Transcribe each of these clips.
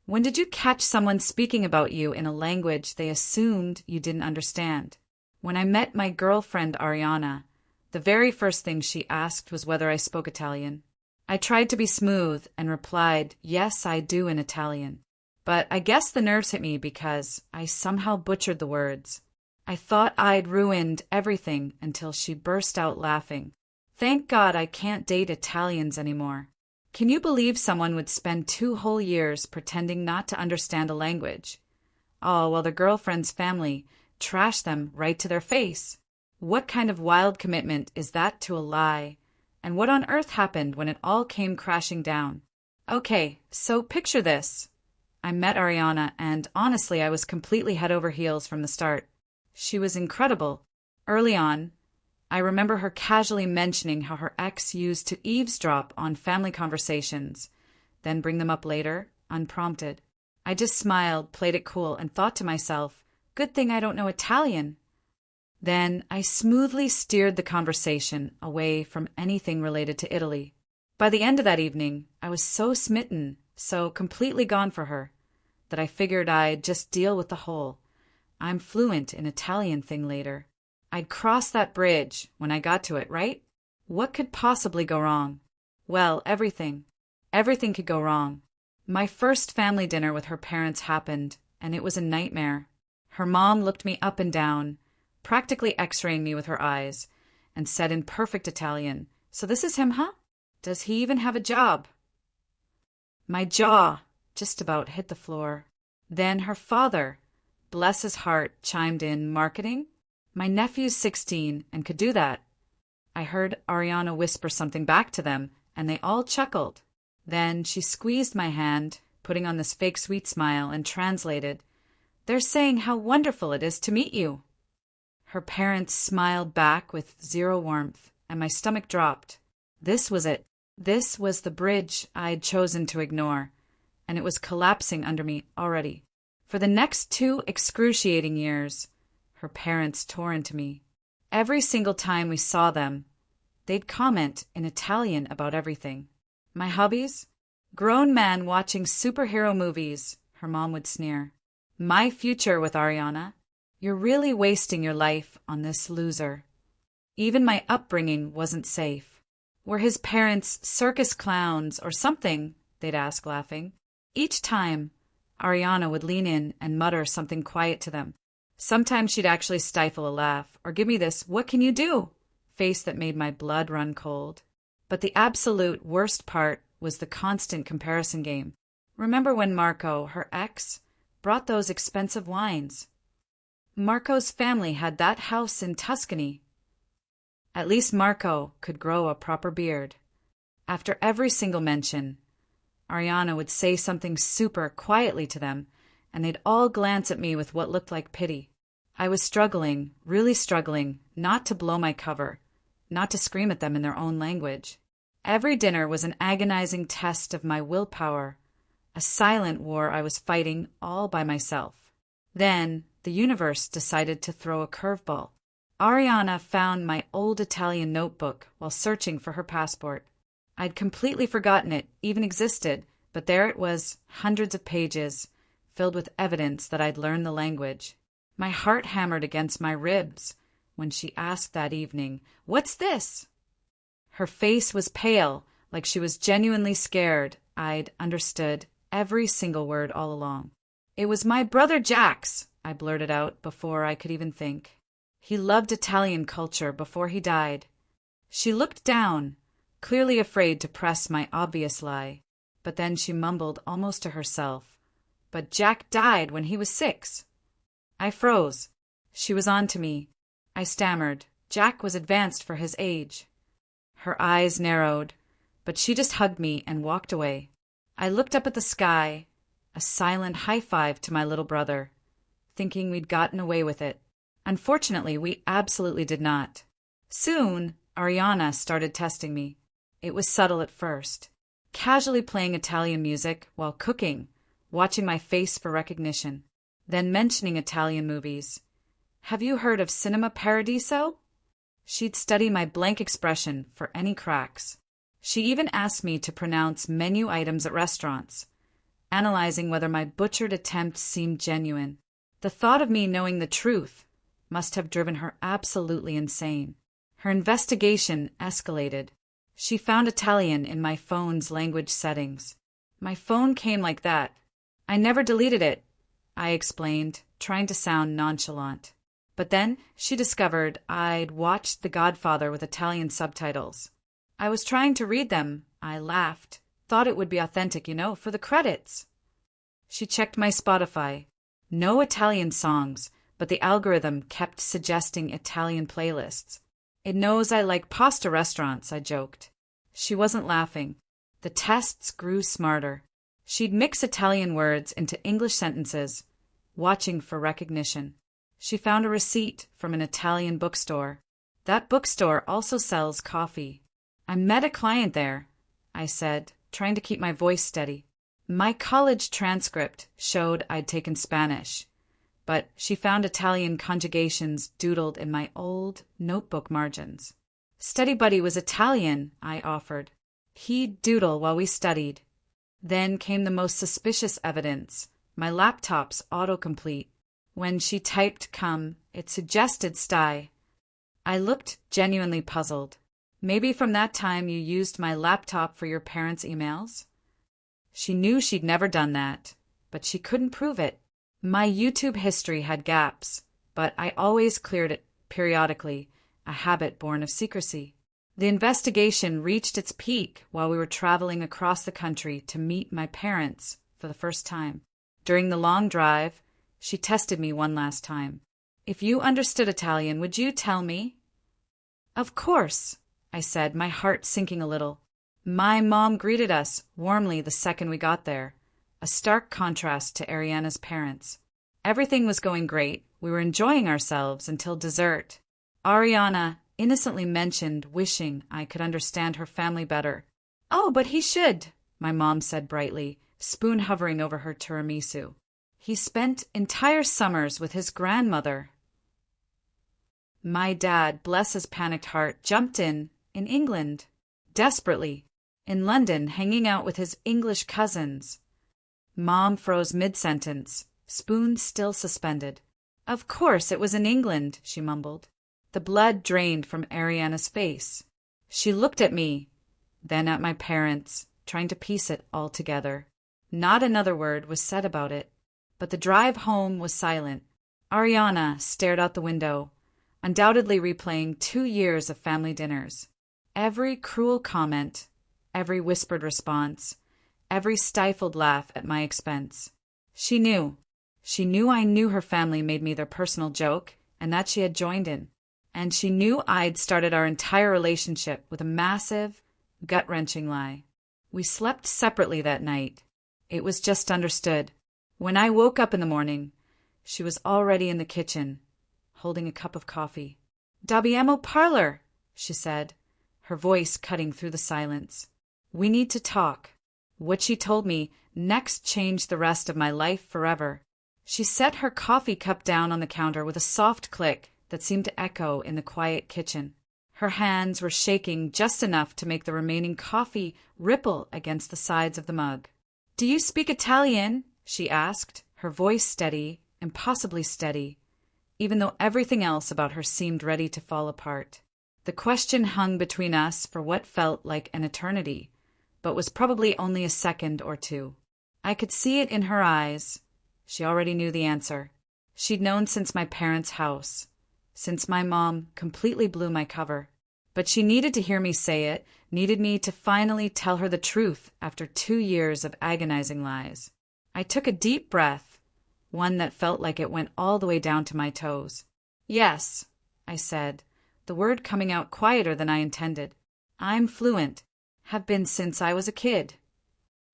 When did you catch someone speaking about you in a language they assumed you didn't understand? When I met my girlfriend Ariana, the very first thing she asked was whether I spoke Italian. I tried to be smooth and replied, yes, I do in Italian. But I guess the nerves hit me because I somehow butchered the words. I thought I'd ruined everything until she burst out laughing. Thank God I can't date Italians anymore. Can you believe someone would spend 2 whole years pretending not to understand a language? Oh, while their girlfriend's family trashed them right to their face. What kind of wild commitment is that to a lie? And what on earth happened when it all came crashing down? Okay, so picture this. I met Ariana, and honestly, I was completely head over heels from the start. She was incredible. Early on, I remember her casually mentioning how her ex used to eavesdrop on family conversations, then bring them up later, unprompted. I just smiled, played it cool, and thought to myself, good thing I don't know Italian. Then I smoothly steered the conversation away from anything related to Italy. By the end of that evening, I was so smitten, so completely gone for her, that I figured I'd just deal with the whole I'm fluent in Italian thing later. I'd cross that bridge when I got to it, right? What could possibly go wrong? Well, everything. Everything could go wrong. My first family dinner with her parents happened, and it was a nightmare. Her mom looked me up and down, practically x-raying me with her eyes, and said in perfect Italian, "So this is him, huh? Does he even have a job?" My jaw just about hit the floor. Then her father, bless his heart, chimed in, "Marketing? My nephew's 16 and could do that." I heard Ariana whisper something back to them, and they all chuckled. Then she squeezed my hand, putting on this fake sweet smile, and translated, "They're saying how wonderful it is to meet you." Her parents smiled back with zero warmth, and my stomach dropped. This was it. This was the bridge I'd chosen to ignore, and it was collapsing under me already. For the next 2 excruciating years, her parents tore into me. Every single time we saw them, they'd comment in Italian about everything. My hobbies? Grown man watching superhero movies, her mom would sneer. My future with Ariana? You're really wasting your life on this loser. Even my upbringing wasn't safe. Were his parents circus clowns or something? They'd ask, laughing. Each time, Ariana would lean in and mutter something quiet to them. Sometimes she'd actually stifle a laugh or give me this "what can you do?" face that made my blood run cold. But the absolute worst part was the constant comparison game. Remember when Marco, her ex, brought those expensive wines? Marco's family had that house in Tuscany. At least Marco could grow a proper beard. After every single mention, Ariana would say something super quietly to them, and they'd all glance at me with what looked like pity. I was struggling, really struggling, not to blow my cover, not to scream at them in their own language. Every dinner was an agonizing test of my willpower, a silent war I was fighting all by myself. Then the universe decided to throw a curveball. Ariana found my old Italian notebook while searching for her passport. I'd completely forgotten it even existed, but there it was, hundreds of pages, filled with evidence that I'd learned the language. My heart hammered against my ribs when she asked that evening, "What's this?" Her face was pale, like she was genuinely scared I'd understood every single word all along. "It was my brother Jack's," I blurted out before I could even think. "He loved Italian culture before he died." She looked down, clearly afraid to press my obvious lie, but then she mumbled almost to herself, "But Jack died when he was 6. I froze. She was on to me. I stammered. Jack was advanced for his age. Her eyes narrowed, but she just hugged me and walked away. I looked up at the sky, a silent high five to my little brother, thinking we'd gotten away with it. Unfortunately, we absolutely did not. Soon, Ariana started testing me. It was subtle at first, casually playing Italian music while cooking, watching my face for recognition, then mentioning Italian movies. "Have you heard of Cinema Paradiso?" She'd study my blank expression for any cracks. She even asked me to pronounce menu items at restaurants. analyzing whether my butchered attempt seemed genuine. The thought of me knowing the truth must have driven her absolutely insane. Her investigation escalated. She found Italian in my phone's language settings. My phone came like that. I never deleted it, I explained, trying to sound nonchalant. But then she discovered I'd watched The Godfather with Italian subtitles. I was trying to read them. I laughed. Thought it would be authentic, for the credits. She checked my Spotify. No Italian songs, but the algorithm kept suggesting Italian playlists. It knows I like pasta restaurants, I joked. She wasn't laughing. The tests grew smarter. She'd mix Italian words into English sentences, watching for recognition. She found a receipt from an Italian bookstore. That bookstore also sells coffee. I met a client there, I said, trying to keep my voice steady. My college transcript showed I'd taken Spanish, but she found Italian conjugations doodled in my old notebook margins. Study buddy was Italian, I offered. He'd doodle while we studied. Then came the most suspicious evidence, my laptop's autocomplete. When she typed come, it suggested sty. I looked genuinely puzzled. Maybe from that time you used my laptop for your parents' emails? She knew she'd never done that, but she couldn't prove it. My YouTube history had gaps, but I always cleared it periodically, a habit born of secrecy. The investigation reached its peak while we were traveling across the country to meet my parents for the first time. During the long drive, she tested me one last time. If you understood Italian, would you tell me? Of course, I said, my heart sinking a little. My mom greeted us warmly the second we got there, a stark contrast to Ariana's parents. Everything was going great. We were enjoying ourselves until dessert. Ariana innocently mentioned wishing I could understand her family better. Oh, but he should, my mom said brightly, spoon hovering over her tiramisu. He spent entire summers with his grandmother. My dad, bless his panicked heart, jumped in England, desperately, in London, hanging out with his English cousins. Mom froze mid-sentence, spoon still suspended. Of course it was in England, she mumbled. The blood drained from Ariana's face. She looked at me, then at my parents, trying to piece it all together. Not another word was said about it, but the drive home was silent. Ariana stared out the window, undoubtedly replaying 2 years of family dinners. Every cruel comment, every whispered response, every stifled laugh at my expense. She knew I knew her family made me their personal joke, and that she had joined in. And she knew I'd started our entire relationship with a massive, gut-wrenching lie. We slept separately that night. It was just understood. When I woke up in the morning, she was already in the kitchen, holding a cup of coffee. "Dobbiamo parlor," she said, her voice cutting through the silence. "We need to talk." What she told me next changed the rest of my life forever. She set her coffee cup down on the counter with a soft click that seemed to echo in the quiet kitchen. Her hands were shaking just enough to make the remaining coffee ripple against the sides of the mug. "Do you speak Italian?" she asked, her voice steady, impossibly steady, even though everything else about her seemed ready to fall apart. The question hung between us for what felt like an eternity, but was probably only a second or two. I could see it in her eyes. She already knew the answer. She'd known since my parents' house, since my mom completely blew my cover. But she needed to hear me say it, needed me to finally tell her the truth after 2 years of agonizing lies. I took a deep breath, one that felt like it went all the way down to my toes. "Yes," I said, the word coming out quieter than I intended. "I'm fluent. Have been since I was a kid."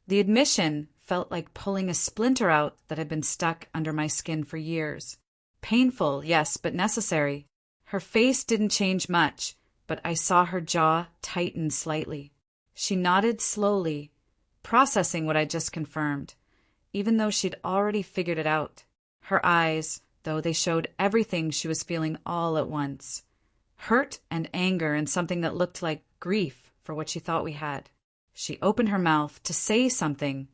The admission felt like pulling a splinter out that had been stuck under my skin for years. Painful, yes, but necessary. Her face didn't change much, but I saw her jaw tighten slightly. She nodded slowly, processing what I just confirmed, even though she'd already figured it out. Her eyes, though, they showed everything she was feeling all at once. Hurt and anger and something that looked like grief for what she thought we had. She opened her mouth to say something,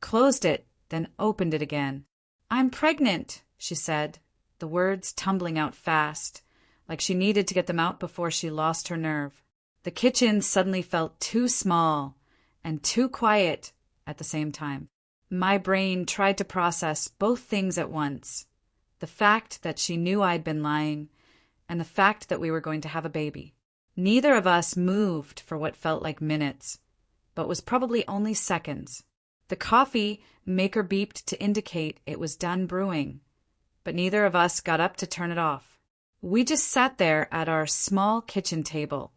closed it then opened it again. "I'm pregnant," she said, the words tumbling out fast, like she needed to get them out before she lost her nerve. The kitchen suddenly felt too small and too quiet at the same time. My brain tried to process both things at once. The fact that she knew I'd been lying, and the fact that we were going to have a baby. Neither of us moved for what felt like minutes, but was probably only seconds. The coffee maker beeped to indicate it was done brewing, but neither of us got up to turn it off. We just sat there at our small kitchen table,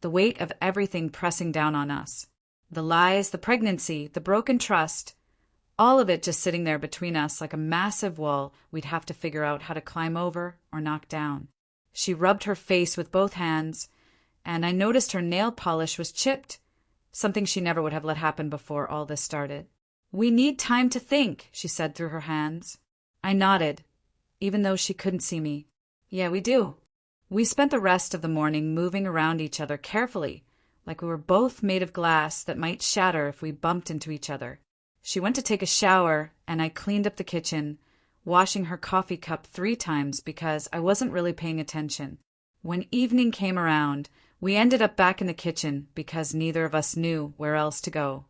the weight of everything pressing down on us. The lies, the pregnancy, the broken trust, all of it just sitting there between us like a massive wall we'd have to figure out how to climb over or knock down. She rubbed her face with both hands, and I noticed her nail polish was chipped, something she never would have let happen before all this started. "We need time to think," she said through her hands. I nodded, even though she couldn't see me. "Yeah, we do." We spent the rest of the morning moving around each other carefully, like we were both made of glass that might shatter if we bumped into each other. She went to take a shower, and I cleaned up the kitchen, washing her coffee cup 3 times because I wasn't really paying attention. When evening came around, we ended up back in the kitchen because neither of us knew where else to go.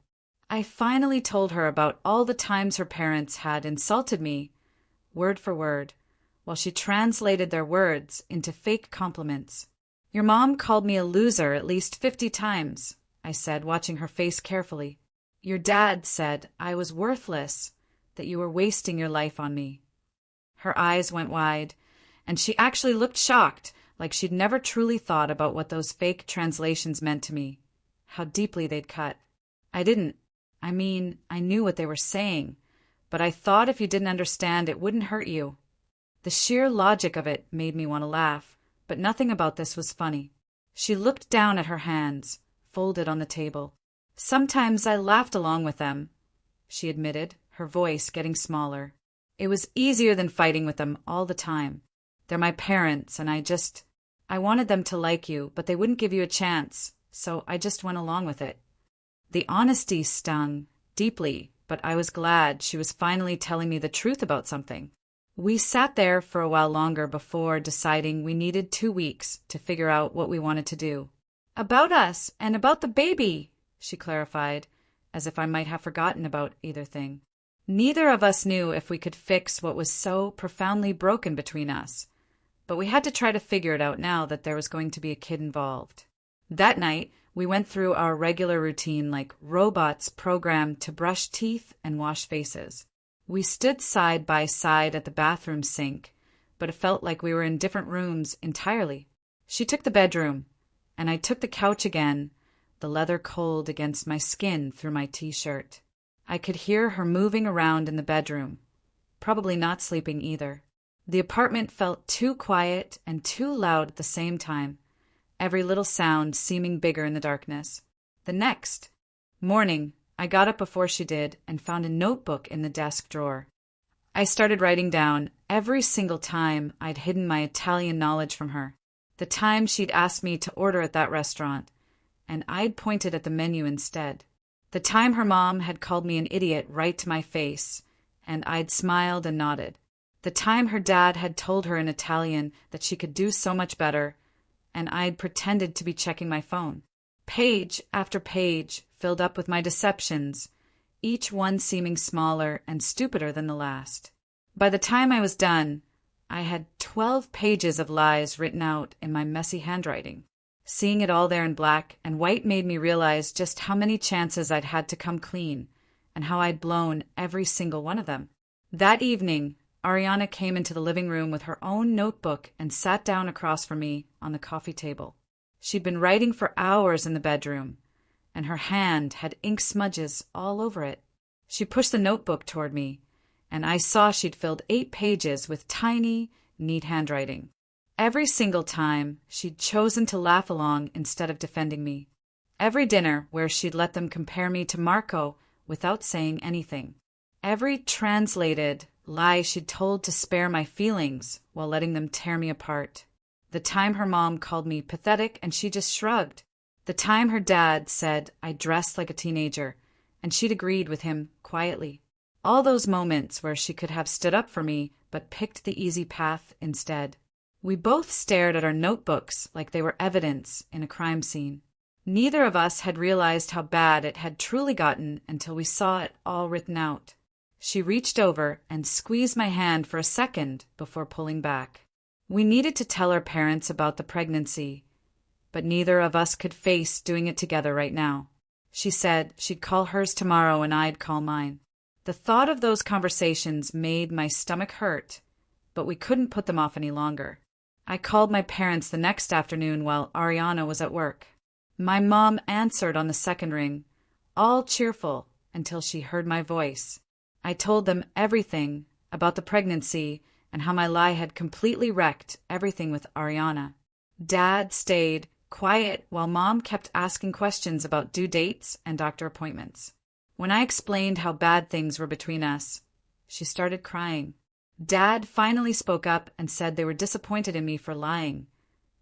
I finally told her about all the times her parents had insulted me, word for word, while she translated their words into fake compliments. "Your mom called me a loser at least 50 times, I said, watching her face carefully. "Your dad said I was worthless, that you were wasting your life on me." Her eyes went wide, and she actually looked shocked, like she'd never truly thought about what those fake translations meant to me, how deeply they'd cut. I knew what they were saying, but I thought if you didn't understand, it wouldn't hurt you. The sheer logic of it made me want to laugh, but nothing about this was funny. She looked down at her hands, folded on the table. "Sometimes I laughed along with them," she admitted, her voice getting smaller. "It was easier than fighting with them all the time. They're my parents, and I wanted them to like you, but they wouldn't give you a chance, so I just went along with it." The honesty stung deeply, but I was glad she was finally telling me the truth about something. We sat there for a while longer before deciding we needed 2 weeks to figure out what we wanted to do. "About us and about the baby," she clarified, as if I might have forgotten about either thing. Neither of us knew if we could fix what was so profoundly broken between us, but we had to try to figure it out now that there was going to be a kid involved. That night, we went through our regular routine like robots programmed to brush teeth and wash faces. We stood side by side at the bathroom sink, but it felt like we were in different rooms entirely. She took the bedroom, and I took the couch again, the leather cold against my skin through my t-shirt. I could hear her moving around in the bedroom, probably not sleeping either. The apartment felt too quiet and too loud at the same time, every little sound seeming bigger in the darkness. The next morning, I got up before she did and found a notebook in the desk drawer. I started writing down every single time I'd hidden my Italian knowledge from her, the time she'd asked me to order at that restaurant, and I'd pointed at the menu instead. The time her mom had called me an idiot right to my face, and I'd smiled and nodded. The time her dad had told her in Italian that she could do so much better, and I'd pretended to be checking my phone. Page after page filled up with my deceptions, each one seeming smaller and stupider than the last. By the time I was done, I had 12 pages of lies written out in my messy handwriting. Seeing it all there in black and white made me realize just how many chances I'd had to come clean, and how I'd blown every single one of them. That evening, Ariana came into the living room with her own notebook and sat down across from me on the coffee table. She'd been writing for hours in the bedroom, and her hand had ink smudges all over it. She pushed the notebook toward me, and I saw she'd filled 8 pages with tiny, neat handwriting. Every single time, she'd chosen to laugh along instead of defending me. Every dinner where she'd let them compare me to Marco without saying anything. Every translated lie she'd told to spare my feelings while letting them tear me apart. The time her mom called me pathetic and she just shrugged. The time her dad said I dressed like a teenager and she'd agreed with him quietly. All those moments where she could have stood up for me but picked the easy path instead. We both stared at our notebooks like they were evidence in a crime scene. Neither of us had realized how bad it had truly gotten until we saw it all written out. She reached over and squeezed my hand for a second before pulling back. We needed to tell our parents about the pregnancy, but neither of us could face doing it together right now. She said she'd call hers tomorrow and I'd call mine. The thought of those conversations made my stomach hurt, but we couldn't put them off any longer. I called my parents the next afternoon while Ariana was at work. My mom answered on the second ring, all cheerful until she heard my voice. I told them everything about the pregnancy and how my lie had completely wrecked everything with Ariana. Dad stayed quiet while Mom kept asking questions about due dates and doctor appointments. When I explained how bad things were between us, she started crying. Dad finally spoke up and said they were disappointed in me for lying,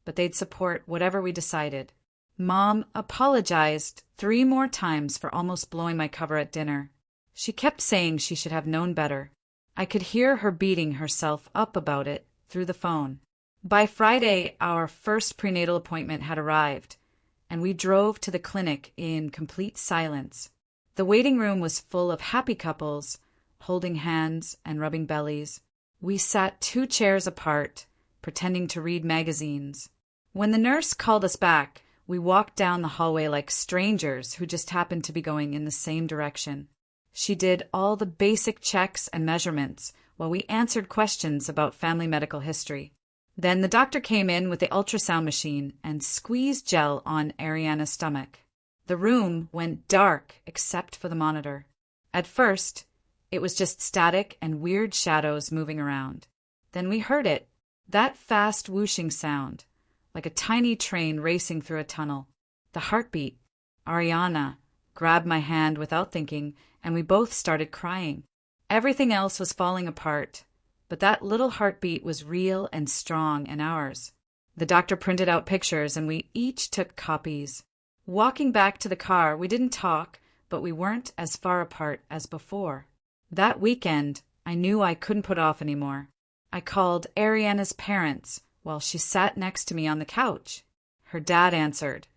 but they'd support whatever we decided. Mom apologized 3 more times for almost blowing my cover at dinner. She kept saying she should have known better. I could hear her beating herself up about it through the phone. By Friday, our first prenatal appointment had arrived, and we drove to the clinic in complete silence. The waiting room was full of happy couples, holding hands and rubbing bellies. We sat 2 chairs apart, pretending to read magazines. When the nurse called us back, we walked down the hallway like strangers who just happened to be going in the same direction. She did all the basic checks and measurements while we answered questions about family medical history. Then the doctor came in with the ultrasound machine and squeezed gel on Ariana's stomach. The room went dark except for the monitor. At first, it was just static and weird shadows moving around. Then we heard it, that fast whooshing sound, like a tiny train racing through a tunnel. The heartbeat. Ariana grabbed my hand without thinking, and we both started crying. Everything else was falling apart, but that little heartbeat was real and strong and ours. The doctor printed out pictures, and we each took copies. Walking back to the car, we didn't talk, but we weren't as far apart as before. That weekend, I knew I couldn't put off anymore. I called Ariana's parents while she sat next to me on the couch. Her dad answered,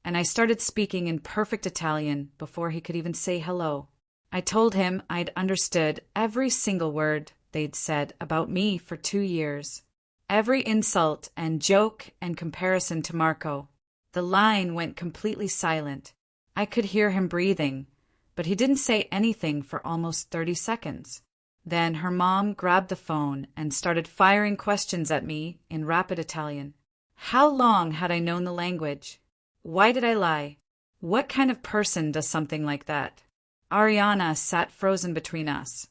and I started speaking in perfect Italian before he could even say hello. I told him I'd understood every single word they'd said about me for 2 years. Every insult and joke and comparison to Marco. The line went completely silent. I could hear him breathing, but he didn't say anything for almost 30 seconds. Then her mom grabbed the phone and started firing questions at me in rapid Italian. How long had I known the language? Why did I lie? What kind of person does something like that? Ariana sat frozen between us,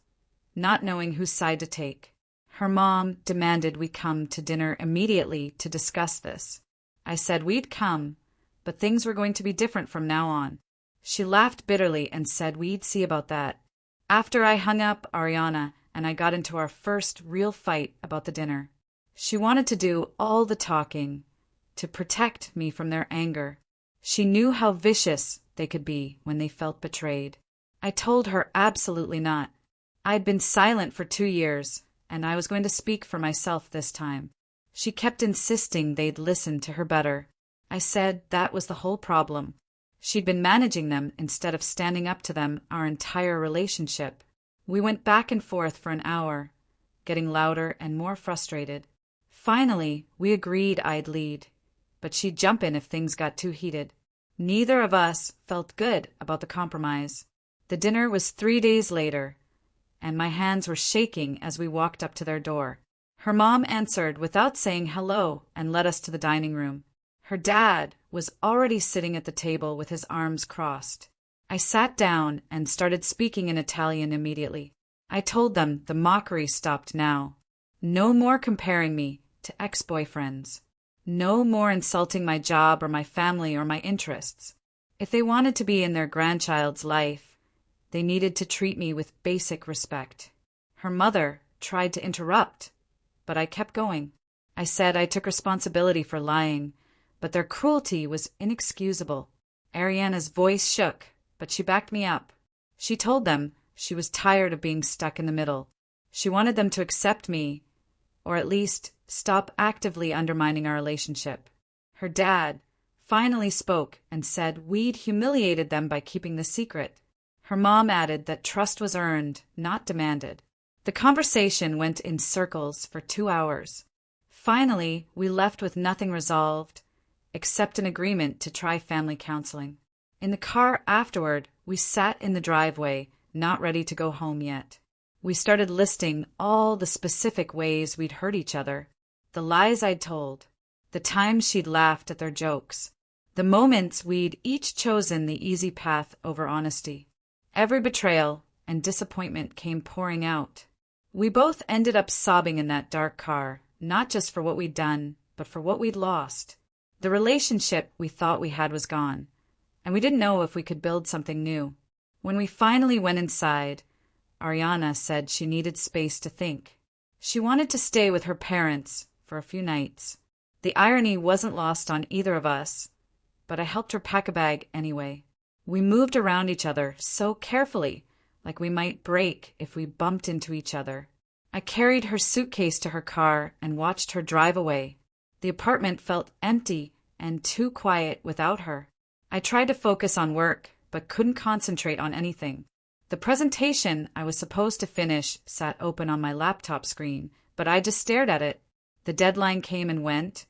not knowing whose side to take. Her mom demanded we come to dinner immediately to discuss this. I said we'd come, but things were going to be different from now on. She laughed bitterly and said we'd see about that. After I hung up Ariana and I got into our first real fight about the dinner. She wanted to do all the talking, to protect me from their anger. She knew how vicious they could be when they felt betrayed. I told her absolutely not. I'd been silent for 2 years, and I was going to speak for myself this time. She kept insisting they'd listen to her better. I said that was the whole problem. She'd been managing them instead of standing up to them our entire relationship. We went back and forth for an hour, getting louder and more frustrated. Finally, we agreed I'd lead, but she'd jump in if things got too heated. Neither of us felt good about the compromise. The dinner was 3 days later, and my hands were shaking as we walked up to their door. Her mom answered without saying hello and led us to the dining room. Her dad was already sitting at the table with his arms crossed. I sat down and started speaking in Italian immediately. I told them the mockery stopped now. No more comparing me to ex-boyfriends. No more insulting my job or my family or my interests. If they wanted to be in their grandchild's life, they needed to treat me with basic respect. Her mother tried to interrupt, but I kept going. I said I took responsibility for lying, but their cruelty was inexcusable. Ariana's voice shook, but she backed me up. She told them She was tired of being stuck in the middle. She wanted them to accept me, or at least stop actively undermining our relationship. Her dad finally spoke and said we'd humiliated them by keeping the secret. Her mom added that trust was earned, not demanded. The conversation went in circles for 2 hours. Finally, we left with nothing resolved, except an agreement to try family counseling. In the car afterward, we sat in the driveway, not ready to go home yet. We started listing all the specific ways we'd hurt each other, the lies I'd told, the times she'd laughed at their jokes, the moments we'd each chosen the easy path over honesty. Every betrayal and disappointment came pouring out. We both ended up sobbing in that dark car, not just for what we'd done, but for what we'd lost. The relationship we thought we had was gone, and we didn't know if we could build something new. When we finally went inside, Ariana said she needed space to think. She wanted to stay with her parents for a few nights. The irony wasn't lost on either of us, but I helped her pack a bag anyway. We moved around each other so carefully, like we might break if we bumped into each other. I carried her suitcase to her car and watched her drive away. The apartment felt empty and too quiet without her. I tried to focus on work, but couldn't concentrate on anything. The presentation I was supposed to finish sat open on my laptop screen, but I just stared at it. The deadline came and went,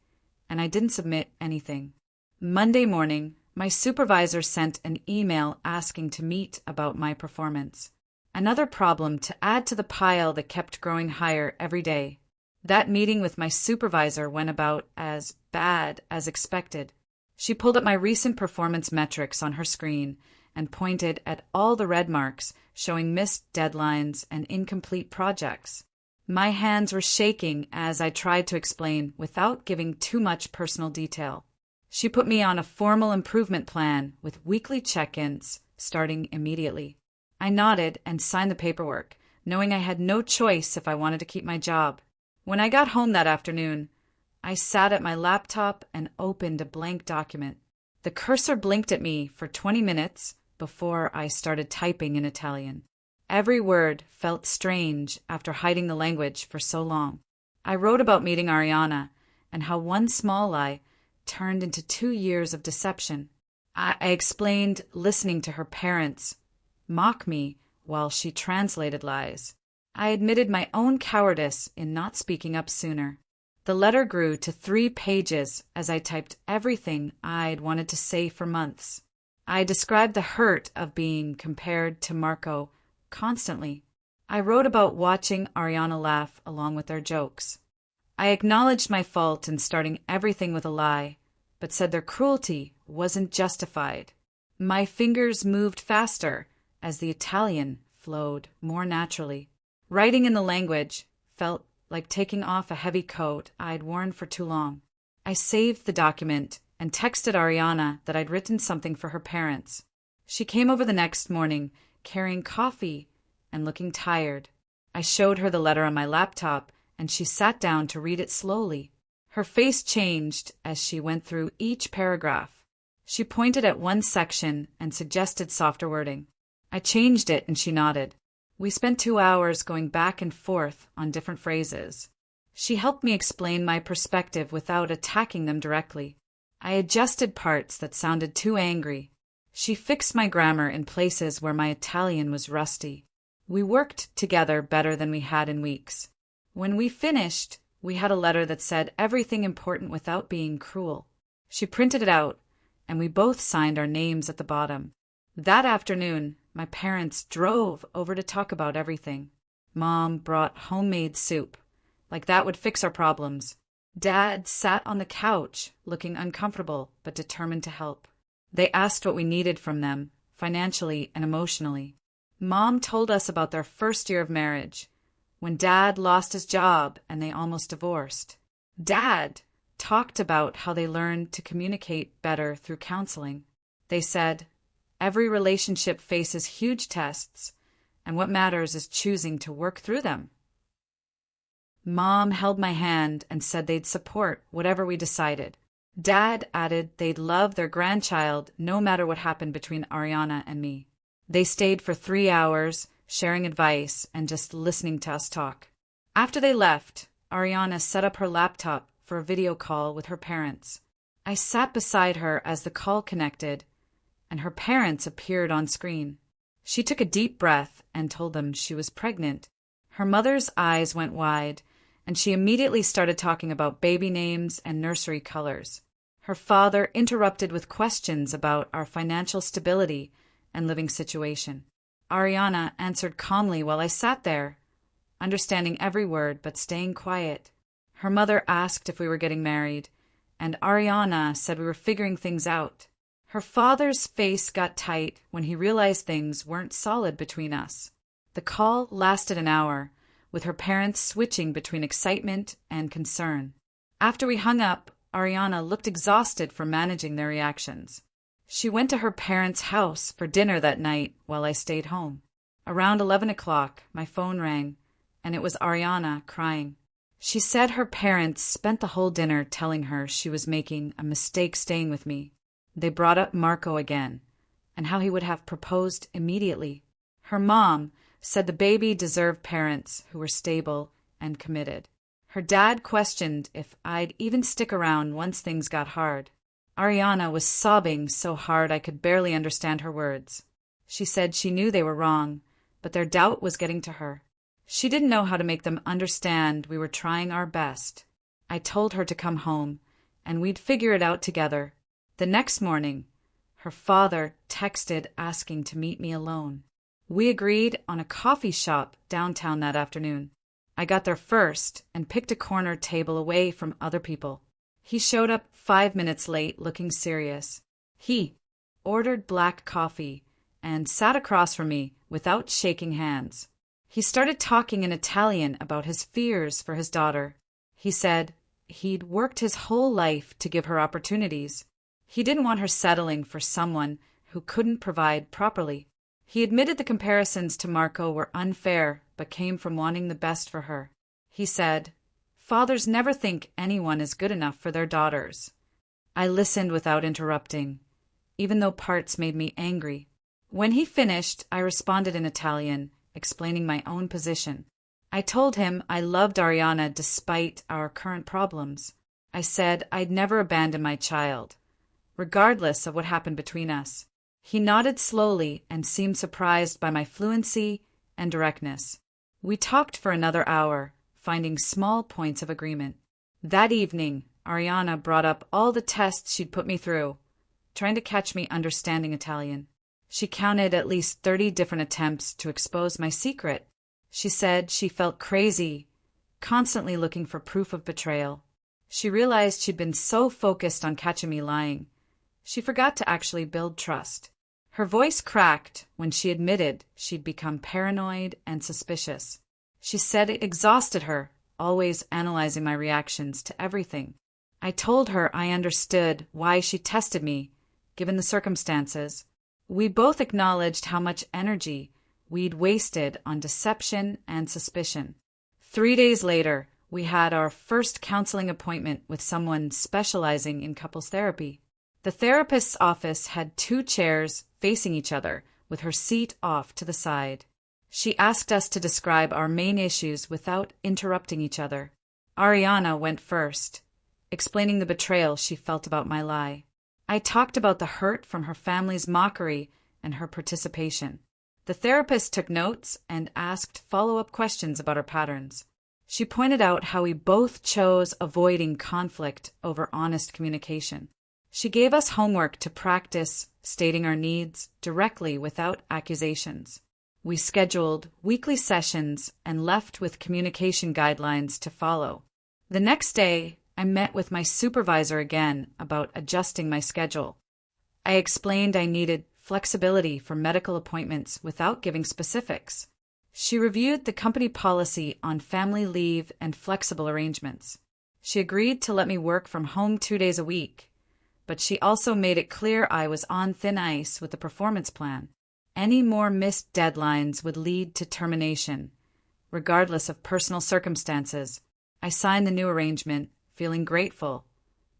and I didn't submit anything. Monday morning, my supervisor sent an email asking to meet about my performance. Another problem to add to the pile that kept growing higher every day. That meeting with my supervisor went about as bad as expected. She pulled up my recent performance metrics on her screen and pointed at all the red marks showing missed deadlines and incomplete projects. My hands were shaking as I tried to explain without giving too much personal detail. She put me on a formal improvement plan with weekly check-ins starting immediately. I nodded and signed the paperwork, knowing I had no choice if I wanted to keep my job. When I got home that afternoon, I sat at my laptop and opened a blank document. The cursor blinked at me for 20 minutes before I started typing in Italian. Every word felt strange after hiding the language for so long. I wrote about meeting Ariana and how one small lie turned into 2 years of deception. I explained listening to her parents mock me while she translated lies. I admitted my own cowardice in not speaking up sooner. The letter grew to 3 pages as I typed everything I'd wanted to say for months. I described the hurt of being compared to Marco constantly. I wrote about watching Ariana laugh along with their jokes. I acknowledged my fault in starting everything with a lie, but said their cruelty wasn't justified. My fingers moved faster as the Italian flowed more naturally. Writing in the language felt like taking off a heavy coat I'd worn for too long. I saved the document and texted Ariana that I'd written something for her parents. She came over the next morning, carrying coffee and looking tired. I showed her the letter on my laptop, and she sat down to read it slowly. Her face changed as she went through each paragraph. She pointed at one section and suggested softer wording. I changed it, and she nodded. We spent 2 hours going back and forth on different phrases. She helped me explain my perspective without attacking them directly. I adjusted parts that sounded too angry. She fixed my grammar in places where my Italian was rusty. We worked together better than we had in weeks. When we finished, we had a letter that said everything important without being cruel. She printed it out, and we both signed our names at the bottom. That afternoon, my parents drove over to talk about everything. Mom brought homemade soup, like that would fix our problems. Dad sat on the couch, looking uncomfortable but determined to help. They asked what we needed from them, financially and emotionally. Mom told us about their first year of marriage, when Dad lost his job and they almost divorced. Dad talked about how they learned to communicate better through counseling. They said, every relationship faces huge tests, and what matters is choosing to work through them. Mom held my hand and said they'd support whatever we decided. Dad added they'd love their grandchild no matter what happened between Ariana and me. They stayed for 3 hours, sharing advice and just listening to us talk. After they left, Ariana set up her laptop for a video call with her parents. I sat beside her as the call connected, and her parents appeared on screen. She took a deep breath and told them she was pregnant. Her mother's eyes went wide, and she immediately started talking about baby names and nursery colors. Her father interrupted with questions about our financial stability and living situation. Ariana answered calmly while I sat there, understanding every word but staying quiet. Her mother asked if we were getting married, and Ariana said we were figuring things out. Her father's face got tight when he realized things weren't solid between us. The call lasted an hour, with her parents switching between excitement and concern. After we hung up, Ariana looked exhausted from managing their reactions. She went to her parents' house for dinner that night while I stayed home. Around 11 o'clock, my phone rang, and it was Ariana crying. She said her parents spent the whole dinner telling her she was making a mistake staying with me. They brought up Marco again, and how he would have proposed immediately. Her mom said the baby deserved parents who were stable and committed. Her dad questioned if I'd even stick around once things got hard. Ariana was sobbing so hard I could barely understand her words. She said she knew they were wrong, but their doubt was getting to her. She didn't know how to make them understand we were trying our best. I told her to come home, and we'd figure it out together. The next morning, her father texted asking to meet me alone. We agreed on a coffee shop downtown that afternoon. I got there first and picked a corner table away from other people. He showed up 5 minutes late, looking serious. He ordered black coffee and sat across from me without shaking hands. He started talking in Italian about his fears for his daughter. He said he'd worked his whole life to give her opportunities. He didn't want her settling for someone who couldn't provide properly. He admitted the comparisons to Marco were unfair, but came from wanting the best for her. He said, "Fathers never think anyone is good enough for their daughters." I listened without interrupting, even though parts made me angry. When he finished, I responded in Italian, explaining my own position. I told him I loved Ariana despite our current problems. I said I'd never abandon my child, regardless of what happened between us. He nodded slowly and seemed surprised by my fluency and directness. We talked for another hour, finding small points of agreement. That evening, Ariana brought up all the tests she'd put me through, trying to catch me understanding Italian. She counted at least 30 different attempts to expose my secret. She said she felt crazy, constantly looking for proof of betrayal. She realized she'd been so focused on catching me lying, she forgot to actually build trust. Her voice cracked when she admitted she'd become paranoid and suspicious. She said it exhausted her, always analyzing my reactions to everything. I told her I understood why she tested me, given the circumstances. We both acknowledged how much energy we'd wasted on deception and suspicion. 3 days later, we had our first counseling appointment with someone specializing in couples therapy. The therapist's office had 2 chairs facing each other, with her seat off to the side. She asked us to describe our main issues without interrupting each other. Ariana went first, explaining the betrayal she felt about my lie. I talked about the hurt from her family's mockery and her participation. The therapist took notes and asked follow-up questions about our patterns. She pointed out how we both chose avoiding conflict over honest communication. She gave us homework to practice stating our needs directly without accusations. We scheduled weekly sessions and left with communication guidelines to follow. The next day, I met with my supervisor again about adjusting my schedule. I explained I needed flexibility for medical appointments without giving specifics. She reviewed the company policy on family leave and flexible arrangements. She agreed to let me work from home 2 days a week, but she also made it clear I was on thin ice with the performance plan. Any more missed deadlines would lead to termination, regardless of personal circumstances. I signed the new arrangement, feeling grateful,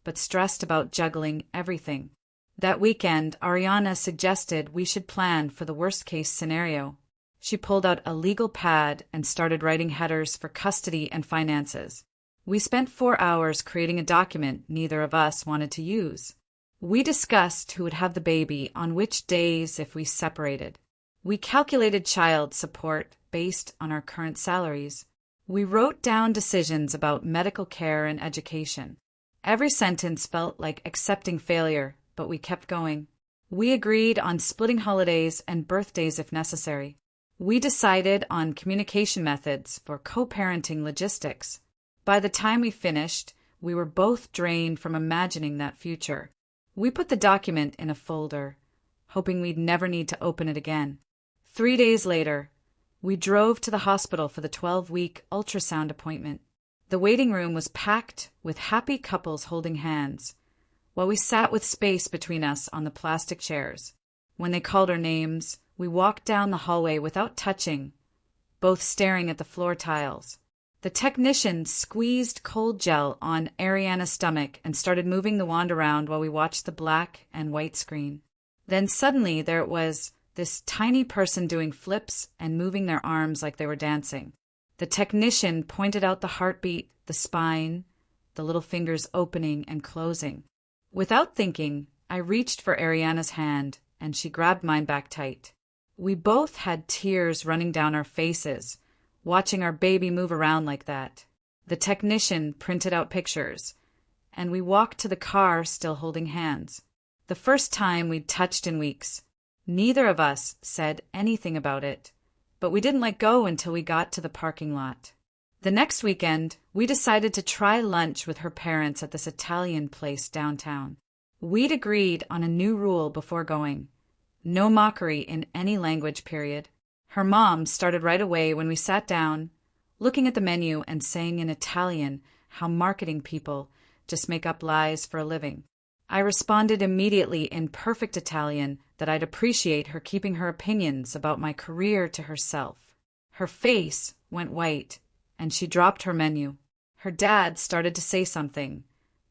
but stressed about juggling everything. That weekend, Ariana suggested we should plan for the worst-case scenario. She pulled out a legal pad and started writing headers for custody and finances. We spent 4 hours creating a document neither of us wanted to use. We discussed who would have the baby on which days if we separated. We calculated child support based on our current salaries. We wrote down decisions about medical care and education. Every sentence felt like accepting failure, but we kept going. We agreed on splitting holidays and birthdays if necessary. We decided on communication methods for co-parenting logistics. By the time we finished, we were both drained from imagining that future. We put the document in a folder, hoping we'd never need to open it again. 3 days later, we drove to the hospital for the 12-week ultrasound appointment. The waiting room was packed with happy couples holding hands, while we sat with space between us on the plastic chairs. When they called our names, we walked down the hallway without touching, both staring at the floor tiles. The technician squeezed cold gel on Ariana's stomach and started moving the wand around while we watched the black and white screen. Then suddenly there it was, this tiny person doing flips and moving their arms like they were dancing. The technician pointed out the heartbeat, the spine, the little fingers opening and closing. Without thinking, I reached for Ariana's hand, and she grabbed mine back tight. We both had tears running down our faces, watching our baby move around like that. The technician printed out pictures, and we walked to the car still holding hands. The first time we'd touched in weeks. Neither of us said anything about it, but we didn't let go until we got to the parking lot. The next weekend, we decided to try lunch with her parents at this Italian place downtown. We'd agreed on a new rule before going. No mockery in any language, period. Her mom started right away when we sat down, looking at the menu and saying in Italian how marketing people just make up lies for a living. I responded immediately in perfect Italian that I'd appreciate her keeping her opinions about my career to herself. Her face went white, and she dropped her menu. Her dad started to say something,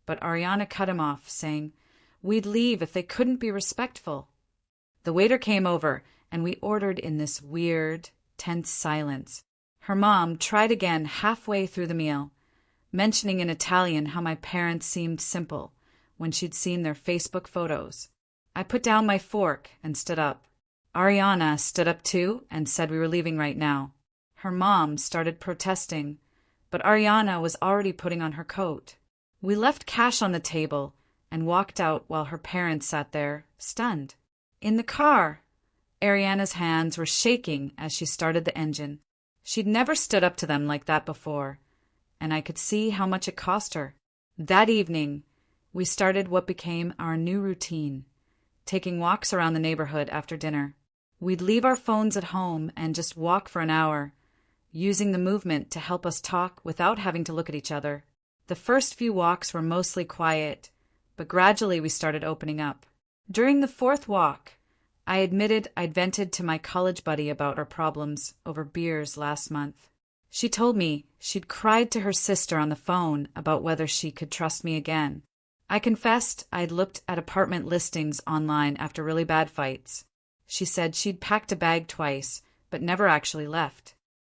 but Ariana cut him off, saying we'd leave if they couldn't be respectful. The waiter came over, and we ordered in this weird, tense silence. Her mom tried again halfway through the meal, mentioning in Italian how my parents seemed simple when she'd seen their Facebook photos. I put down my fork and stood up. Ariana stood up too and said we were leaving right now. Her mom started protesting, but Ariana was already putting on her coat. We left cash on the table and walked out while her parents sat there, stunned. In the car, Ariana's hands were shaking as she started the engine. She'd never stood up to them like that before, and I could see how much it cost her. That evening, we started what became our new routine, taking walks around the neighborhood after dinner. We'd leave our phones at home and just walk for an hour, using the movement to help us talk without having to look at each other. The first few walks were mostly quiet, but gradually we started opening up. During the fourth walk, I admitted I'd vented to my college buddy about our problems over beers last month. She told me she'd cried to her sister on the phone about whether she could trust me again. I confessed I'd looked at apartment listings online after really bad fights. She said she'd packed a bag twice, but never actually left.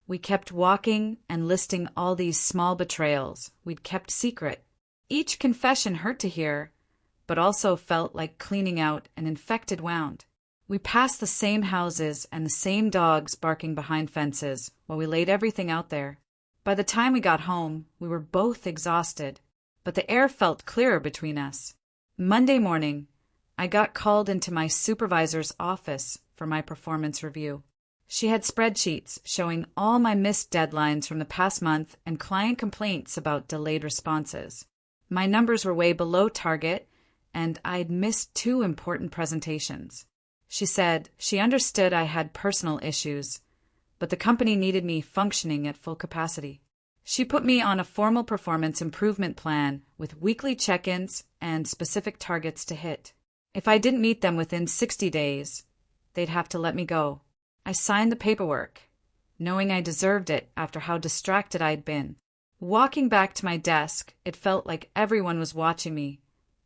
We kept walking and listing all these small betrayals we'd kept secret. Each confession hurt to hear, but also felt like cleaning out an infected wound. We passed the same houses and the same dogs barking behind fences while we laid everything out there. By the time we got home, we were both exhausted, but the air felt clearer between us. Monday morning, I got called into my supervisor's office for my performance review. She had spreadsheets showing all my missed deadlines from the past month and client complaints about delayed responses. My numbers were way below target, and I'd missed 2 important presentations. She said she understood I had personal issues, but the company needed me functioning at full capacity. She put me on a formal performance improvement plan with weekly check-ins and specific targets to hit. If I didn't meet them within 60 days, they'd have to let me go. I signed the paperwork, knowing I deserved it after how distracted I'd been. Walking back to my desk, it felt like everyone was watching me,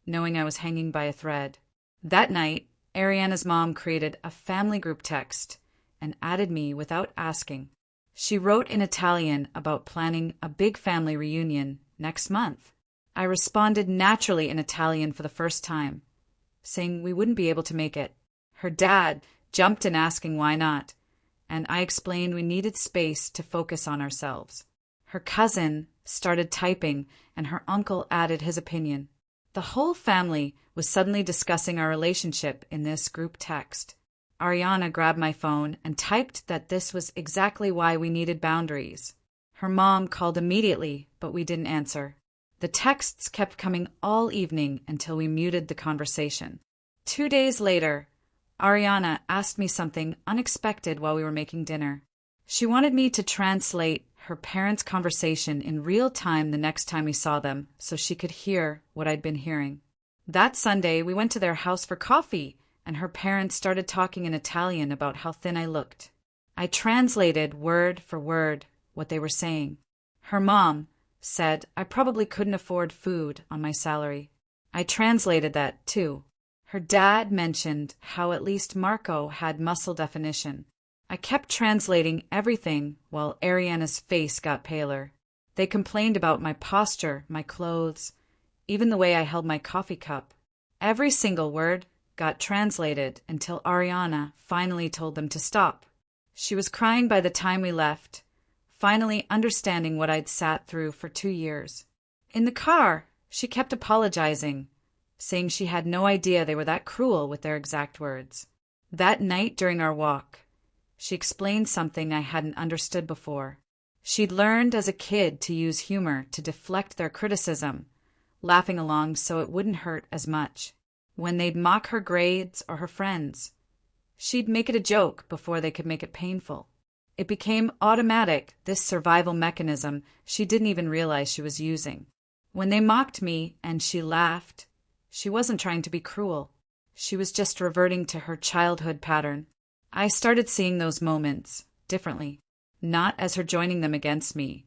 knowing I was hanging by a thread. That night, Ariana's mom created a family group text, and added me without asking. She wrote in Italian about planning a big family reunion next month. I responded naturally in Italian for the first time, saying we wouldn't be able to make it. Her dad jumped in asking why not, and I explained we needed space to focus on ourselves. Her cousin started typing, and her uncle added his opinion. The whole family was suddenly discussing our relationship in this group text. Ariana grabbed my phone and typed that this was exactly why we needed boundaries. Her mom called immediately, but we didn't answer. The texts kept coming all evening until we muted the conversation. 2 days later, Ariana asked me something unexpected while we were making dinner. She wanted me to translate her parents' conversation in real time the next time we saw them so she could hear what I'd been hearing. That Sunday, we went to their house for coffee, and her parents started talking in Italian about how thin I looked. I translated word for word what they were saying. Her mom said I probably couldn't afford food on my salary. I translated that, too. Her dad mentioned how at least Marco had muscle definition. I kept translating everything while Ariana's face got paler. They complained about my posture, my clothes, even the way I held my coffee cup. Every single word got translated until Ariana finally told them to stop. She was crying by the time we left, finally understanding what I'd sat through for 2 years. In the car, she kept apologizing, saying she had no idea they were that cruel with their exact words. That night during our walk, she explained something I hadn't understood before. She'd learned as a kid to use humor to deflect their criticism, laughing along so it wouldn't hurt as much. When they'd mock her grades or her friends, she'd make it a joke before they could make it painful. It became automatic, this survival mechanism she didn't even realize she was using. When they mocked me and she laughed, she wasn't trying to be cruel. She was just reverting to her childhood pattern. I started seeing those moments differently, not as her joining them against me,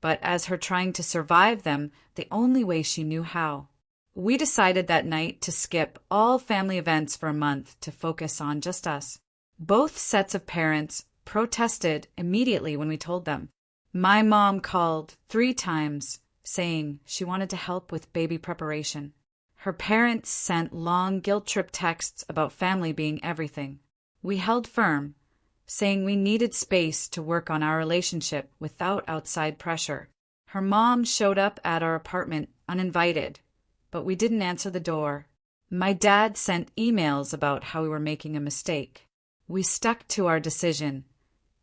but as her trying to survive them the only way she knew how. We decided that night to skip all family events for a month to focus on just us. Both sets of parents protested immediately when we told them. My mom called 3 times, saying she wanted to help with baby preparation. Her parents sent long guilt trip texts about family being everything. We held firm, saying we needed space to work on our relationship without outside pressure. Her mom showed up at our apartment uninvited, but we didn't answer the door. My dad sent emails about how we were making a mistake. We stuck to our decision,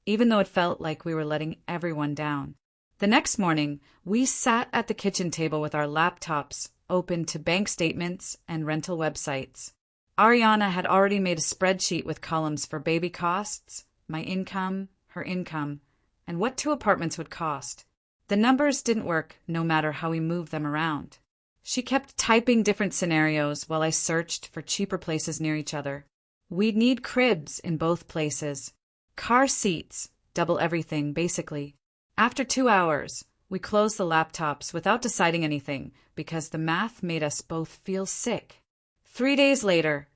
even though it felt like we were letting everyone down. The next morning, we sat at the kitchen table with our laptops open to bank statements and rental websites. Ariana had already made a spreadsheet with columns for baby costs, my income, her income, and what 2 apartments would cost. The numbers didn't work no matter how we moved them around. She kept typing different scenarios while I searched for cheaper places near each other. We'd need cribs in both places. Car seats, double everything, basically. After 2 hours, we closed the laptops without deciding anything because the math made us both feel sick. 3 days later,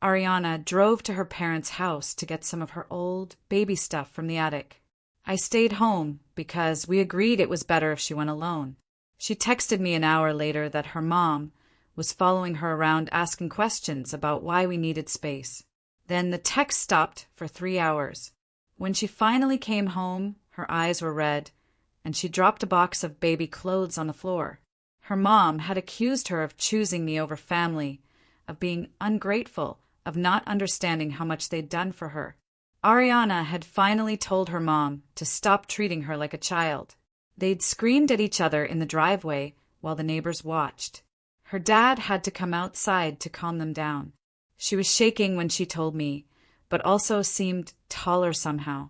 Ariana drove to her parents' house to get some of her old baby stuff from the attic. I stayed home because we agreed it was better if she went alone. She texted me an hour later that her mom was following her around asking questions about why we needed space. Then the text stopped for 3 hours. When she finally came home, her eyes were red, and she dropped a box of baby clothes on the floor. Her mom had accused her of choosing me over family, of being ungrateful, of not understanding how much they'd done for her. Ariana had finally told her mom to stop treating her like a child. They'd screamed at each other in the driveway while the neighbors watched. Her dad had to come outside to calm them down. She was shaking when she told me, but also seemed taller somehow,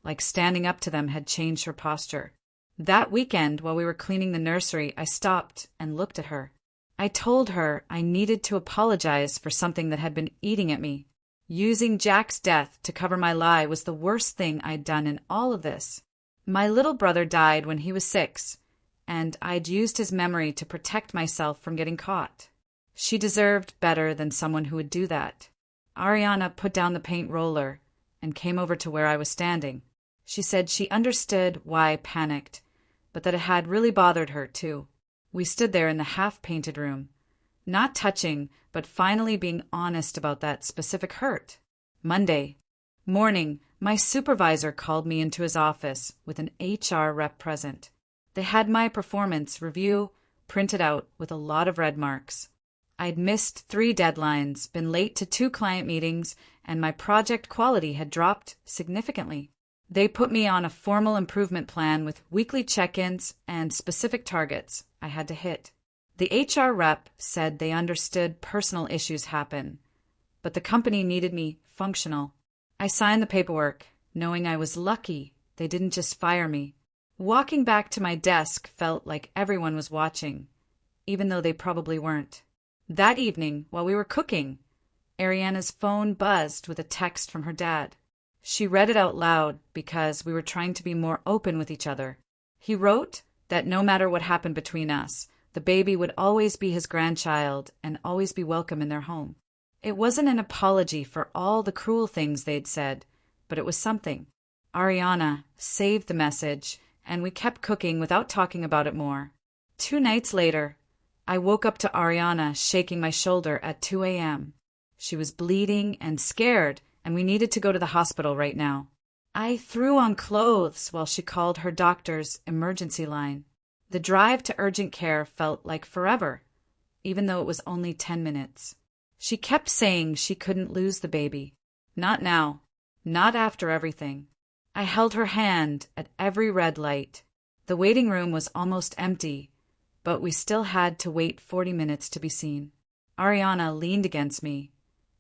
like standing up to them had changed her posture. That weekend, while we were cleaning the nursery, I stopped and looked at her. I told her I needed to apologize for something that had been eating at me. Using Jack's death to cover my lie was the worst thing I'd done in all of this. My little brother died when he was 6, and I'd used his memory to protect myself from getting caught. She deserved better than someone who would do that. Ariana put down the paint roller and came over to where I was standing. She said she understood why I panicked, but that it had really bothered her, too. We stood there in the half-painted room, not touching, but finally being honest about that specific hurt. Monday morning, my supervisor called me into his office with an HR rep present. They had my performance review printed out with a lot of red marks. I'd missed 3 deadlines, been late to 2 client meetings, and my project quality had dropped significantly. They put me on a formal improvement plan with weekly check-ins and specific targets I had to hit. The HR rep said they understood personal issues happen, but the company needed me functional. I signed the paperwork, knowing I was lucky they didn't just fire me. Walking back to my desk felt like everyone was watching, even though they probably weren't. That evening, while we were cooking, Ariana's phone buzzed with a text from her dad. She read it out loud because we were trying to be more open with each other. He wrote that no matter what happened between us, the baby would always be his grandchild and always be welcome in their home. It wasn't an apology for all the cruel things they'd said, but it was something. Ariana saved the message, and we kept cooking without talking about it more. 2 nights later, I woke up to Ariana shaking my shoulder at 2 a.m. She was bleeding and scared, and we needed to go to the hospital right now. I threw on clothes while she called her doctor's emergency line. The drive to urgent care felt like forever, even though it was only 10 minutes. She kept saying she couldn't lose the baby. Not now. Not after everything. I held her hand at every red light. The waiting room was almost empty, but we still had to wait 40 minutes to be seen. Ariana leaned against me,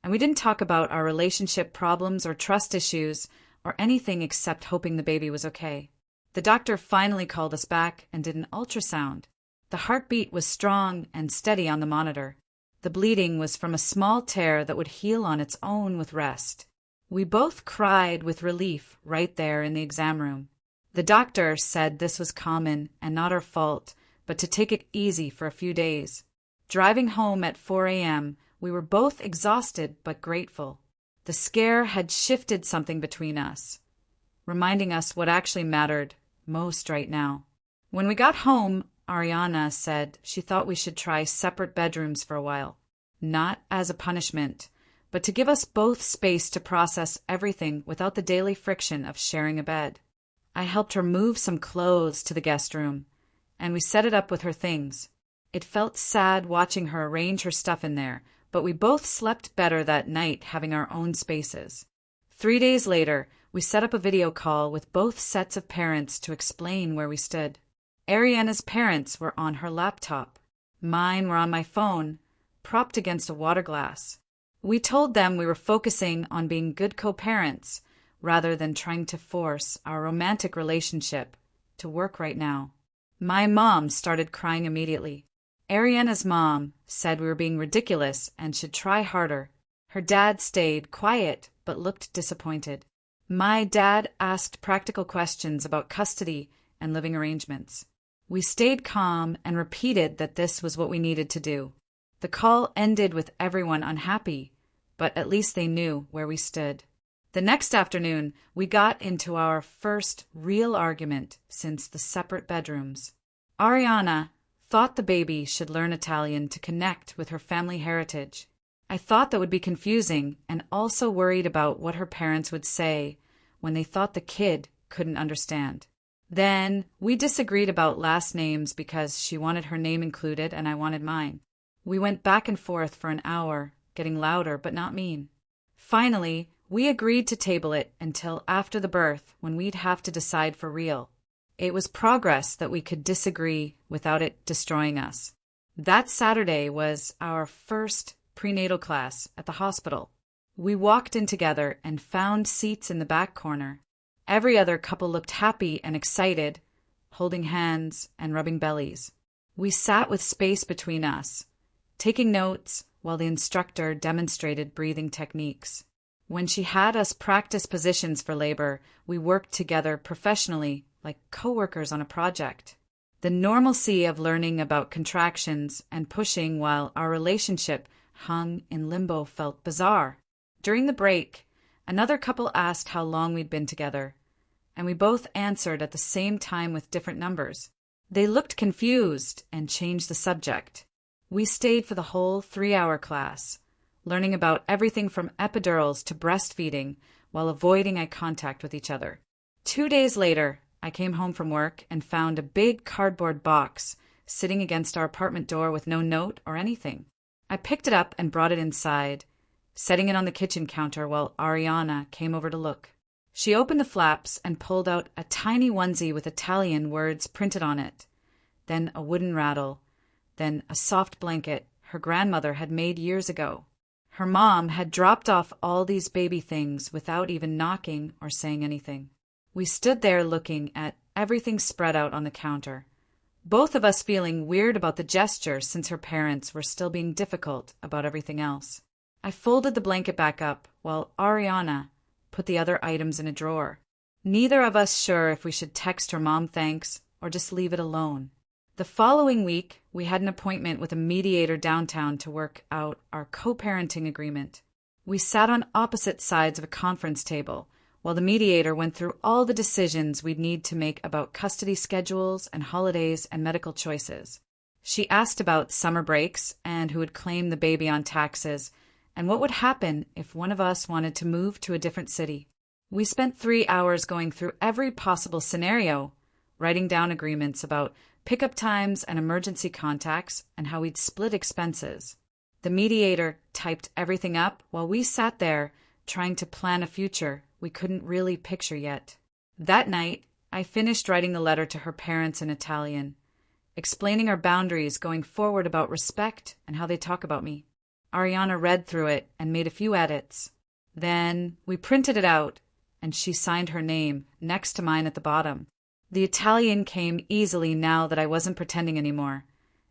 and we didn't talk about our relationship problems or trust issues or anything except hoping the baby was okay. The doctor finally called us back and did an ultrasound. The heartbeat was strong and steady on the monitor. The bleeding was from a small tear that would heal on its own with rest. We both cried with relief right there in the exam room. The doctor said this was common and not our fault, but to take it easy for a few days. Driving home at 4 a.m., we were both exhausted but grateful. The scare had shifted something between us, reminding us what actually mattered most right now. When we got home, Ariana said she thought we should try separate bedrooms for a while, not as a punishment, but to give us both space to process everything without the daily friction of sharing a bed. I helped her move some clothes to the guest room, and we set it up with her things. It felt sad watching her arrange her stuff in there, but we both slept better that night having our own spaces. 3 days later, we set up a video call with both sets of parents to explain where we stood. Ariana's parents were on her laptop. Mine were on my phone, propped against a water glass. We told them we were focusing on being good co-parents rather than trying to force our romantic relationship to work right now. My mom started crying immediately. Ariana's mom said we were being ridiculous and should try harder. Her dad stayed quiet but looked disappointed. My dad asked practical questions about custody and living arrangements. We stayed calm and repeated that this was what we needed to do. The call ended with everyone unhappy, but at least they knew where we stood. The next afternoon, we got into our first real argument since the separate bedrooms. Ariana thought the baby should learn Italian to connect with her family heritage. I thought that would be confusing and also worried about what her parents would say when they thought the kid couldn't understand. Then we disagreed about last names because she wanted her name included and I wanted mine. We went back and forth for an hour, getting louder but not mean. Finally, we agreed to table it until after the birth when we'd have to decide for real. It was progress that we could disagree without it destroying us. That Saturday was our first prenatal class at the hospital. We walked in together and found seats in the back corner. Every other couple looked happy and excited, holding hands and rubbing bellies. We sat with space between us, taking notes while the instructor demonstrated breathing techniques. When she had us practice positions for labor, we worked together professionally like coworkers on a project. The normalcy of learning about contractions and pushing while our relationship hung in limbo felt bizarre. During the break, Another couple asked how long we'd been together, and we both answered at the same time with different numbers. They looked confused and changed the subject. We stayed for the whole 3-hour class, learning about everything from epidurals to breastfeeding while avoiding eye contact with each other. 2 days later, I came home from work and found a big cardboard box sitting against our apartment door with no note or anything. I picked it up and brought it inside, setting it on the kitchen counter while Ariana came over to look. She opened the flaps and pulled out a tiny onesie with Italian words printed on it, then a wooden rattle, then a soft blanket her grandmother had made years ago. Her mom had dropped off all these baby things without even knocking or saying anything. We stood there looking at everything spread out on the counter, both of us feeling weird about the gesture since her parents were still being difficult about everything else. I folded the blanket back up while Ariana put the other items in a drawer. Neither of us sure if we should text her mom thanks or just leave it alone. The following week, we had an appointment with a mediator downtown to work out our co-parenting agreement. We sat on opposite sides of a conference table while the mediator went through all the decisions we'd need to make about custody schedules and holidays and medical choices. She asked about summer breaks and who would claim the baby on taxes and what would happen if one of us wanted to move to a different city. We spent 3 hours going through every possible scenario, writing down agreements about pickup times and emergency contacts and how we'd split expenses. The mediator typed everything up while we sat there trying to plan a future we couldn't really picture yet. That night, I finished writing the letter to her parents in Italian, explaining our boundaries going forward about respect and how they talk about me. Ariana read through it and made a few edits. Then we printed it out, and she signed her name next to mine at the bottom. The Italian came easily now that I wasn't pretending anymore,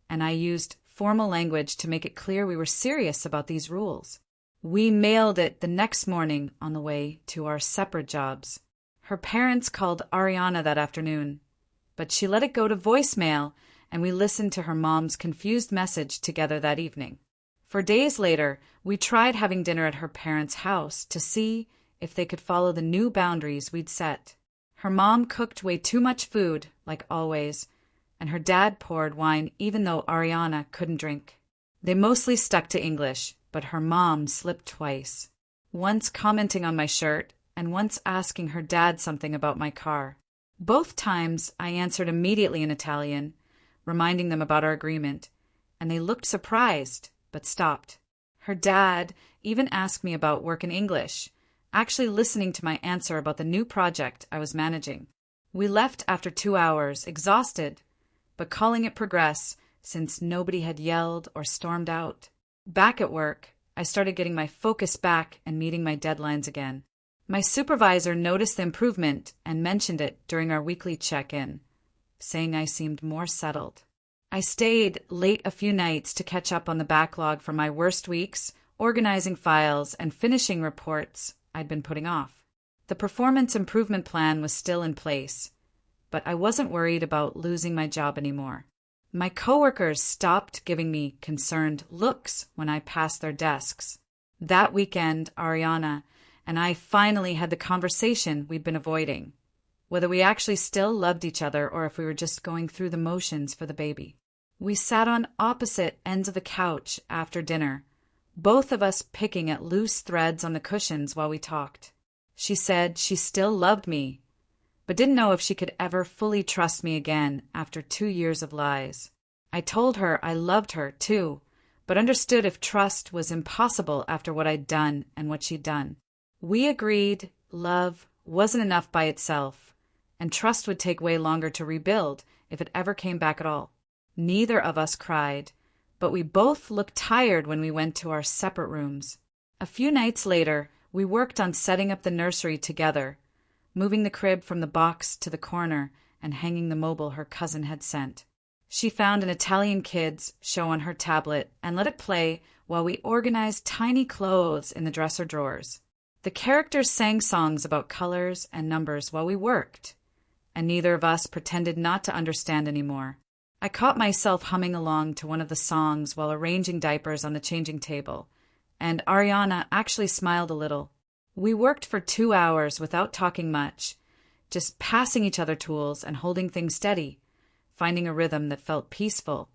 and I used formal language to make it clear we were serious about these rules. We mailed it the next morning on the way to our separate jobs. Her parents called Ariana that afternoon, but she let it go to voicemail, and we listened to her mom's confused message together that evening. For days later, we tried having dinner at her parents' house to see if they could follow the new boundaries we'd set. Her mom cooked way too much food, like always, and her dad poured wine even though Ariana couldn't drink. They mostly stuck to English, but her mom slipped twice, once commenting on my shirt and once asking her dad something about my car. Both times I answered immediately in Italian, reminding them about our agreement, and they looked surprised, but stopped. Her dad even asked me about work in English, actually listening to my answer about the new project I was managing. We left after 2 hours, exhausted, but calling it progress since nobody had yelled or stormed out. Back at work, I started getting my focus back and meeting my deadlines again. My supervisor noticed the improvement and mentioned it during our weekly check-in, saying I seemed more settled. I stayed late a few nights to catch up on the backlog from my worst weeks, organizing files and finishing reports I'd been putting off. The performance improvement plan was still in place, but I wasn't worried about losing my job anymore. My coworkers stopped giving me concerned looks when I passed their desks. That weekend, Ariana and I finally had the conversation we'd been avoiding, whether we actually still loved each other or if we were just going through the motions for the baby. We sat on opposite ends of the couch after dinner, both of us picking at loose threads on the cushions while we talked. She said she still loved me, but didn't know if she could ever fully trust me again after 2 years of lies. I told her I loved her, too, but understood if trust was impossible after what I'd done and what she'd done. We agreed love wasn't enough by itself, and trust would take way longer to rebuild if it ever came back at all. Neither of us cried, but we both looked tired when we went to our separate rooms. A few nights later, we worked on setting up the nursery together, moving the crib from the box to the corner and hanging the mobile her cousin had sent. She found an Italian kids show on her tablet and let it play while we organized tiny clothes in the dresser drawers. The characters sang songs about colors and numbers while we worked, and neither of us pretended not to understand anymore. I caught myself humming along to one of the songs while arranging diapers on the changing table, and Ariana actually smiled a little. We worked for 2 hours without talking much, just passing each other tools and holding things steady, finding a rhythm that felt peaceful,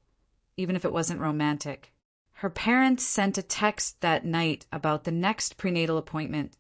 even if it wasn't romantic. Her parents sent a text that night about the next prenatal appointment,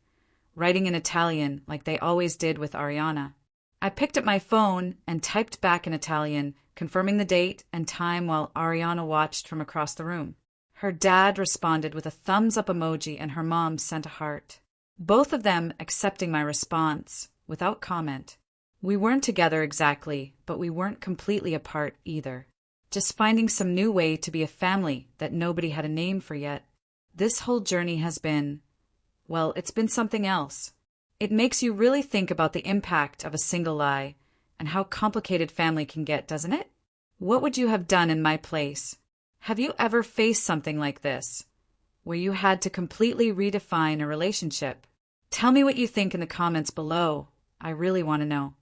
writing in Italian like they always did with Ariana. I picked up my phone and typed back in Italian, confirming the date and time while Ariana watched from across the room. Her dad responded with a thumbs-up emoji and her mom sent a heart. Both of them accepting my response, without comment. We weren't together exactly, but we weren't completely apart either. Just finding some new way to be a family that nobody had a name for yet. This whole journey has been, well, it's been something else. It makes you really think about the impact of a single lie and how complicated family can get, doesn't it? What would you have done in my place? Have you ever faced something like this, where you had to completely redefine a relationship? Tell me what you think in the comments below. I really want to know.